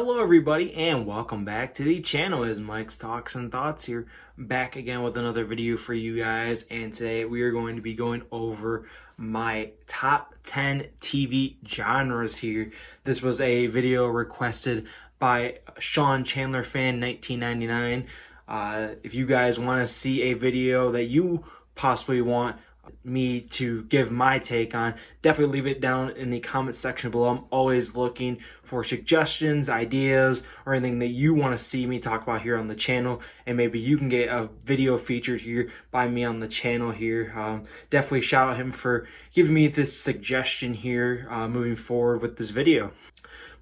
Hello everybody and welcome back to the channel. Is Mike's Talks and Thoughts here, back again with another video for you guys, and today we are going to be going over my top 10 TV genres here. This was a video requested by Sean Chandler Fan 1999. If you guys want to see a video that you possibly want me to give my take on, definitely leave it down in the comment section below. I'm always looking for suggestions, ideas, or anything that you want to see me talk about here on the channel, and maybe you can get a video featured here by me on the channel here. Definitely shout out him for giving me this suggestion here moving forward with this video.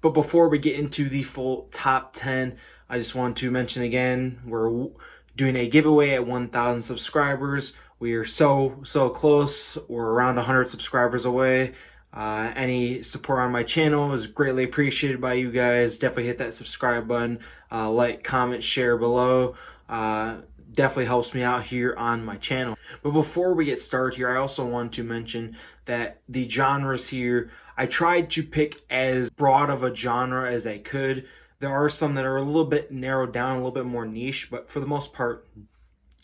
But before we get into the full top 10, I just want to mention again, we're doing a giveaway at 1,000 subscribers. We are so close. We're around 100 subscribers away. Any support on my channel is greatly appreciated by you guys. Definitely hit that subscribe button, like, comment, share below. Definitely helps me out here on my channel. But before we get started here, I also want to mention that the genres here, I tried to pick as broad of a genre as I could. There are some that are a little bit narrowed down, a little bit more niche, but for the most part,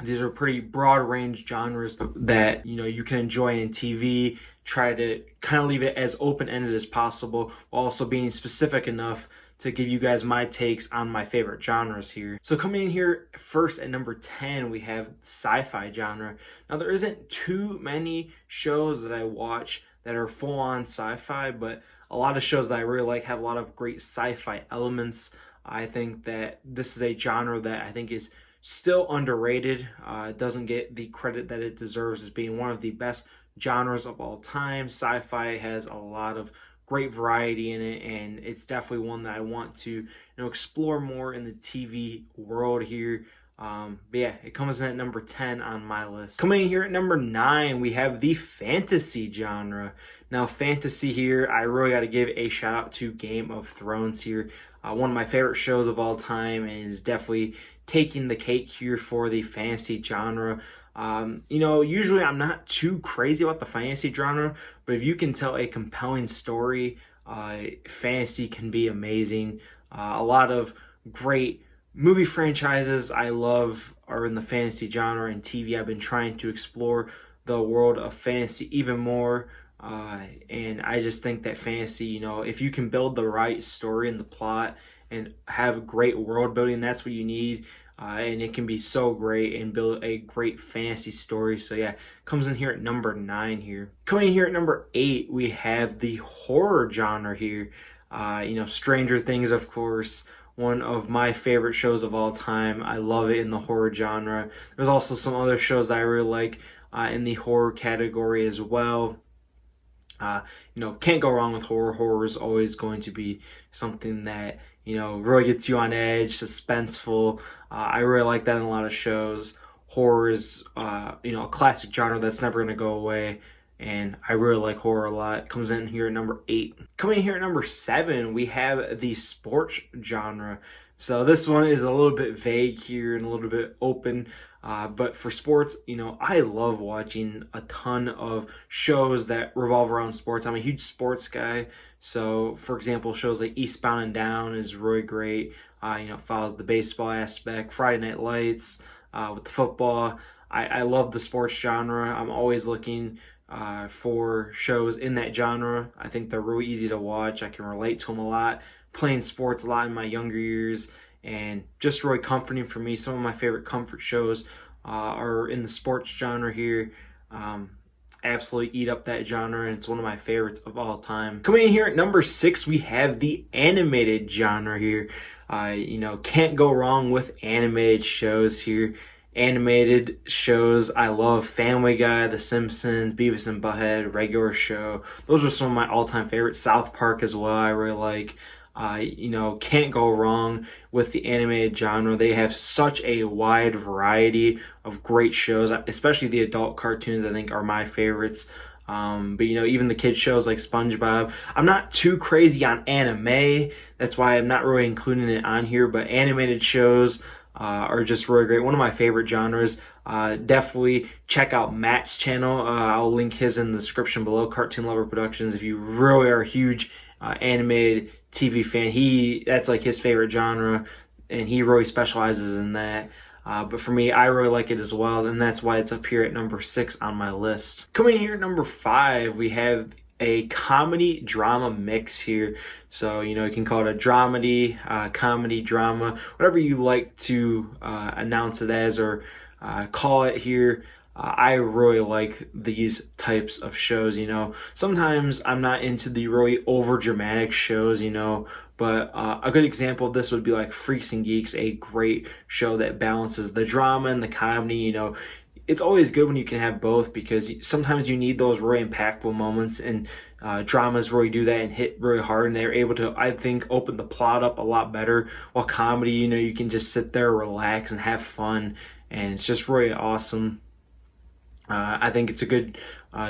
these are pretty broad range genres that you can enjoy in TV. Try to kind of leave it as open-ended as possible, while also being specific enough to give you guys my takes on my favorite genres here. So coming in here first at number 10, we have sci-fi genre. Now there isn't too many shows that I watch that are full-on sci-fi, but a lot of shows that I really like have a lot of great sci-fi elements. I think that this is a genre that I think is still underrated. It doesn't get the credit that it deserves as being one of the best genres of all time. Sci-fi has a lot of great variety in it, and it's definitely one that I want to explore more in the TV world here. But yeah, it comes in at number 10 on my list. Coming in here at number 9, we have the fantasy genre. Now fantasy here, I really got to give a shout out to Game of Thrones here. One of my favorite shows of all time, and is definitely taking the cake here for the fantasy genre. Usually I'm not too crazy about the fantasy genre, but if you can tell a compelling story, fantasy can be amazing. A lot of great movie franchises I love are in the fantasy genre, and TV I've been trying to explore the world of fantasy even more. And I just think that fantasy, if you can build the right story and the plot and have great world building, that's what you need. And it can be so great and build a great fantasy story. So yeah, comes in here at number 9 here. Coming in here at number 8, we have the horror genre here. Stranger Things, of course, one of my favorite shows of all time. I love it in the horror genre. There's also some other shows that I really like in the horror category as well. Can't go wrong with horror. Horror is always going to be something that really gets you on edge, suspenseful. I really like that in a lot of shows. Horror is a classic genre that's never going to go away, and I really like horror a lot. It comes in here at number 8. Coming in here at number 7, we have the sports genre. So this one is a little bit vague here and a little bit open. But for sports, I love watching a ton of shows that revolve around sports. I'm a huge sports guy. So, for example, shows like Eastbound and Down is really great. It follows the baseball aspect. Friday Night Lights with the football. I love the sports genre. I'm always looking for shows in that genre. I think they're really easy to watch. I can relate to them a lot. Playing sports a lot in my younger years, and just really comforting for me. Some of my favorite comfort shows are in the sports genre here. Absolutely eat up that genre, and it's one of my favorites of all time. Coming in here at number 6, we have the animated genre here. Can't go wrong with animated shows here. Animated shows, I love Family Guy, The Simpsons, Beavis and Butthead, Regular Show. Those are some of my all-time favorites. South Park as well, I really like. Can't go wrong with the animated genre. They have such a wide variety of great shows, especially the adult cartoons I think are my favorites. But even the kids shows like SpongeBob. I'm not too crazy on anime. That's why I'm not really including it on here, but animated shows are just really great. One of my favorite genres. Definitely check out Matt's channel. I'll link his in the description below, Cartoon Lover Productions, if you really are a huge animated TV fan. That's like his favorite genre, and he really specializes in that. But for me, I really like it as well, and that's why it's up here at number 6 on my list. Coming in here at number 5, we have a comedy drama mix here. So, you can call it a dramedy, comedy drama, whatever you like to announce it as or call it here. I really like these types of shows. Sometimes I'm not into the really over dramatic shows, but a good example of this would be like Freaks and Geeks, a great show that balances the drama and the comedy. It's always good when you can have both, because sometimes you need those really impactful moments, and dramas really do that and hit really hard, and they're able to, I think, open the plot up a lot better. While comedy, you can just sit there, relax, and have fun, and it's just really awesome. I think it's a good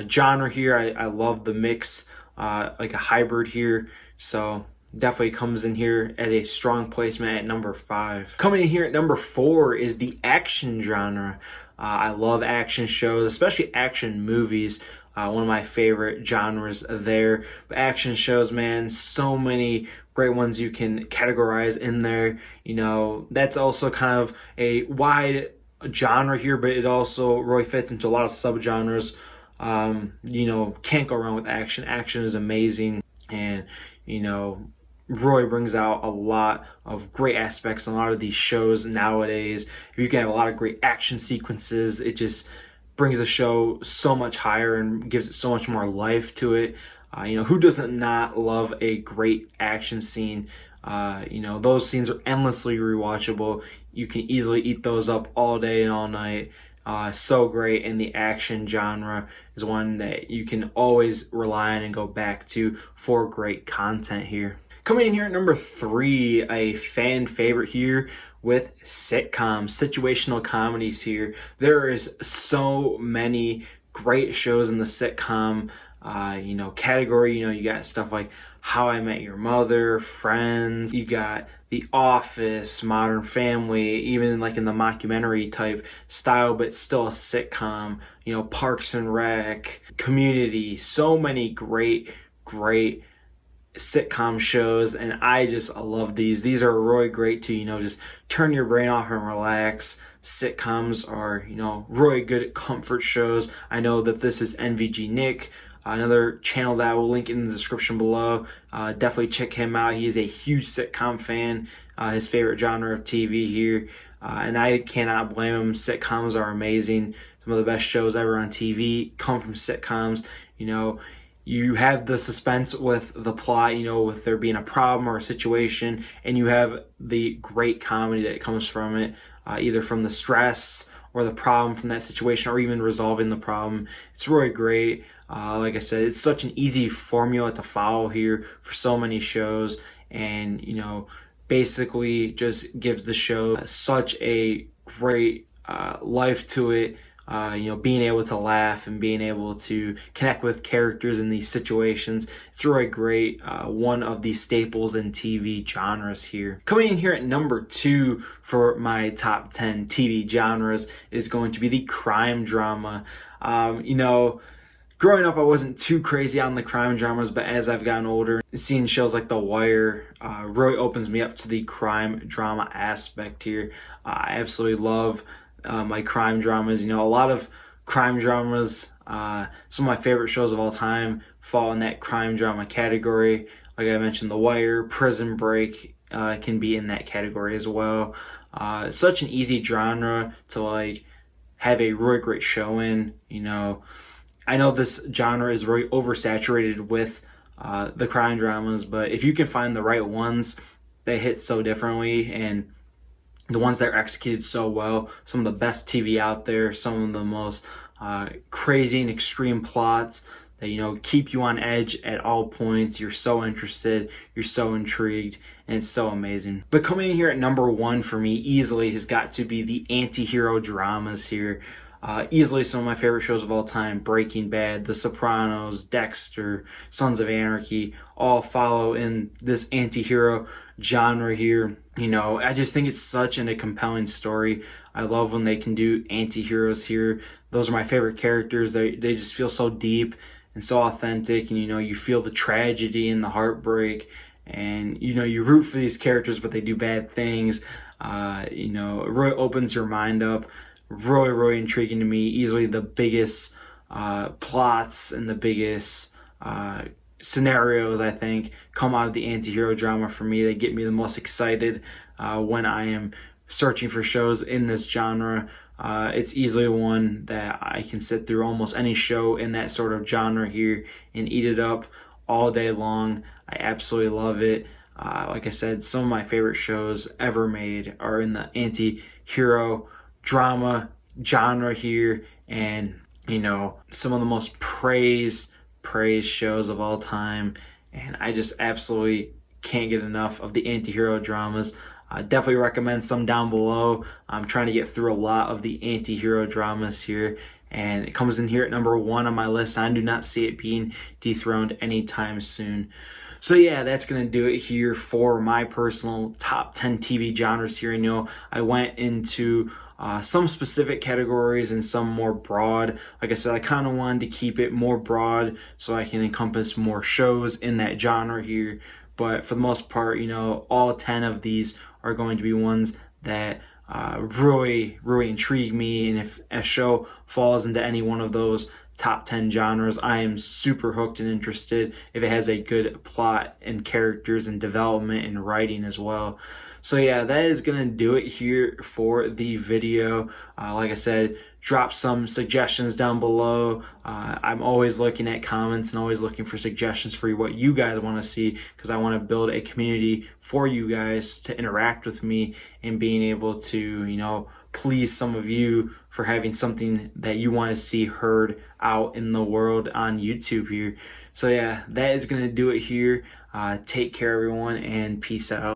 genre here. I love the mix, like a hybrid here. So definitely comes in here as a strong placement at number 5. Coming in here at number 4 is the action genre. I love action shows, especially action movies. One of my favorite genres there. But action shows, man, so many great ones you can categorize in there. That's also kind of a wide genre here, but it also really fits into a lot of subgenres. Can't go wrong with action. Action is amazing, and really brings out a lot of great aspects in a lot of these shows nowadays. If you can have a lot of great action sequences, it just brings the show so much higher and gives it so much more life to it. Who doesn't not love a great action scene? Those scenes are endlessly rewatchable. You can easily eat those up all day and all night. So great, and the action genre is one that you can always rely on and go back to for great content here. Coming in here at number 3, a fan favorite here with sitcoms, situational comedies here. There is so many great shows in the sitcom category. You got stuff like How I Met Your Mother, Friends, you got The Office, Modern Family, even like in the mockumentary type style, but still a sitcom, Parks and Rec, Community, so many great sitcom shows, and I love these. These are really great to, just turn your brain off and relax. Sitcoms are, really good comfort shows. I know that this is NVG Nick, another channel that I will link in the description below. Definitely check him out. He is a huge sitcom fan, his favorite genre of TV here, and I cannot blame him. Sitcoms are amazing. Some of the best shows ever on TV come from sitcoms. You have the suspense with the plot, with there being a problem or a situation, and you have the great comedy that comes from it, either from the stress or the problem from that situation, or even resolving the problem. It's really great. Like I said, it's such an easy formula to follow here for so many shows, and basically just gives the show such a great life to it. Being able to laugh and being able to connect with characters in these situations. It's really great. One of the staples in TV genres here. Coming in here at number 2 for my top 10 TV genres is going to be the crime drama. Growing up, I wasn't too crazy on the crime dramas, but as I've gotten older, seeing shows like The Wire really opens me up to the crime drama aspect here. I absolutely love my crime dramas. A lot of crime dramas, some of my favorite shows of all time fall in that crime drama category. Like I mentioned, The Wire, Prison Break can be in that category as well. It's such an easy genre to have a really great show in. I know this genre is really oversaturated with the crime dramas, but if you can find the right ones, they hit so differently, and the ones that are executed so well, some of the best TV out there, some of the most crazy and extreme plots that keep you on edge at all points. You're so interested, you're so intrigued, and it's so amazing. But coming in here at number 1 for me easily has got to be the anti-hero dramas here. Easily some of my favorite shows of all time: Breaking Bad, The Sopranos, Dexter, Sons of Anarchy, all follow in this anti-hero genre here. I just think it's such a compelling story. I love when they can do anti-heroes here. Those are my favorite characters. They just feel so deep and so authentic, and you feel the tragedy and the heartbreak, and you root for these characters, but they do bad things. It really opens your mind up. Really intriguing to me. Easily the biggest plots and the biggest scenarios, I think, come out of the anti-hero drama for me. They get me the most excited when I am searching for shows in this genre. It's easily one that I can sit through almost any show in that sort of genre here and eat it up all day long. I absolutely love it. Like I said, some of my favorite shows ever made are in the anti-hero drama genre here, and some of the most praised shows of all time, and I just absolutely can't get enough of the anti-hero dramas. Definitely recommend some down below. I'm trying to get through a lot of the anti-hero dramas here, and it comes in here at number 1 on my list. I do not see it being dethroned anytime soon. So yeah, that's going to do it here for my personal top 10 TV genres here. I went into some specific categories and some more broad. Like I said, I kind of wanted to keep it more broad so I can encompass more shows in that genre here. But for the most part, all 10 of these are going to be ones that really intrigue me. And if a show falls into any one of those top 10 genres, I am super hooked and interested if it has a good plot and characters and development and writing as well. So yeah, that is going to do it here for the video. Like I said, drop some suggestions down below. I'm always looking at comments and always looking for suggestions for what you guys want to see, because I want to build a community for you guys to interact with me and being able to, please some of you for having something that you want to see heard out in the world on YouTube here. So yeah, that is going to do it here. Take care, everyone, and peace out.